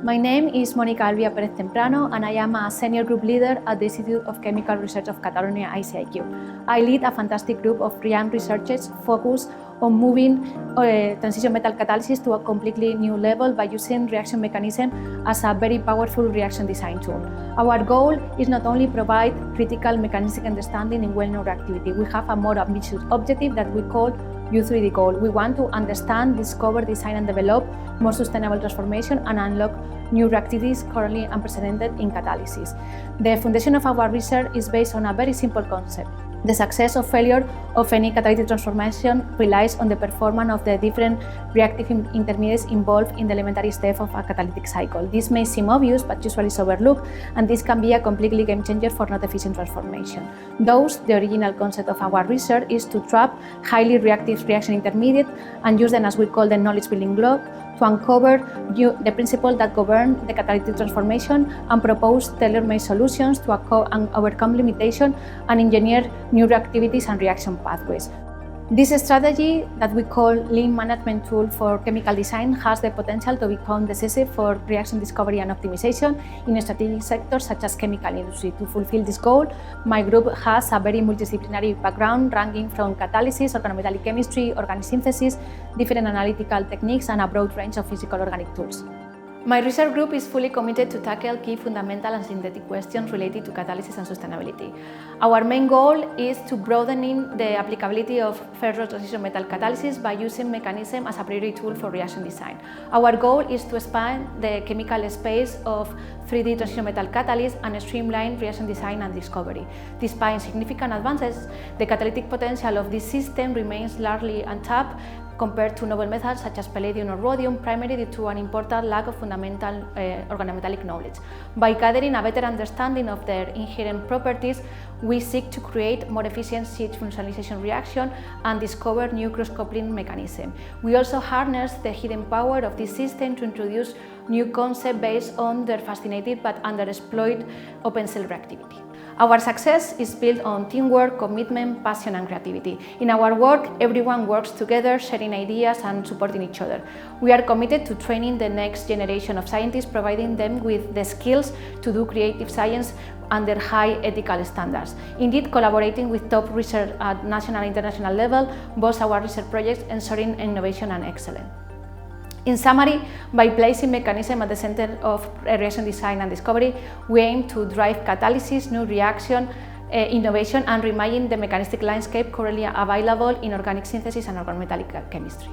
My name is Mónica Temprano, and I am a senior group leader at the Institute of Chemical Research of Catalonia, ICIQ. I lead a fantastic group of young researchers focused on moving transition metal catalysis to a completely new level by using reaction mechanism as a very powerful reaction design tool. Our goal is not only provide critical mechanistic understanding in well-known reactivity. We have a more ambitious objective that we call U3D goal. We want to understand, discover, design and develop more sustainable transformation and unlock new reactivities currently unprecedented in catalysis. The foundation of our research is based on a very simple concept. The success or failure of any catalytic transformation relies on the performance of the different reactive intermediates involved in the elementary step of a catalytic cycle. This may seem obvious, but usually is overlooked, and this can be a completely game changer for not efficient transformation. Thus, the original concept of our research is to trap highly reactive reaction intermediate and use them as we call the knowledge building block to uncover the principles that govern the catalytic transformation and propose tailor-made solutions to overcome limitation and engineer new reactivities and reaction pathways. This strategy that we call lean management tool for chemical design has the potential to become decisive for reaction discovery and optimization in strategic sectors such as chemical industry. To fulfill this goal, my group has a very multidisciplinary background ranging from catalysis, organometallic chemistry, organic synthesis, different analytical techniques, and a broad range of physical organic tools. My research group is fully committed to tackle key fundamental and synthetic questions related to catalysis and sustainability. Our main goal is to broaden the applicability of ferrous transition metal catalysis by using mechanism as a priority tool for reaction design. Our goal is to expand the chemical space of 3D transition metal catalysts and streamline reaction design and discovery. Despite significant advances, the catalytic potential of this system remains largely untapped compared to novel methods such as palladium or rhodium, primarily due to an important lack of fundamental organometallic knowledge. By gathering a better understanding of their inherent properties, we seek to create more efficient sheet functionalization reaction and discover new cross-coupling mechanisms. We also harness the hidden power of this system to introduce new concepts based on their fascinating but underexploited open cell reactivity. Our success is built on teamwork, commitment, passion and creativity. In our work, everyone works together, sharing ideas and supporting each other. We are committed to training the next generation of scientists, providing them with the skills to do creative science under high ethical standards. Indeed, collaborating with top research at national and international level boosts our research projects, ensuring innovation and excellence. In summary, by placing mechanism at the center of reaction design and discovery, we aim to drive catalysis, new reaction, innovation, and remaining the mechanistic landscape currently available in organic synthesis and organometallic chemistry.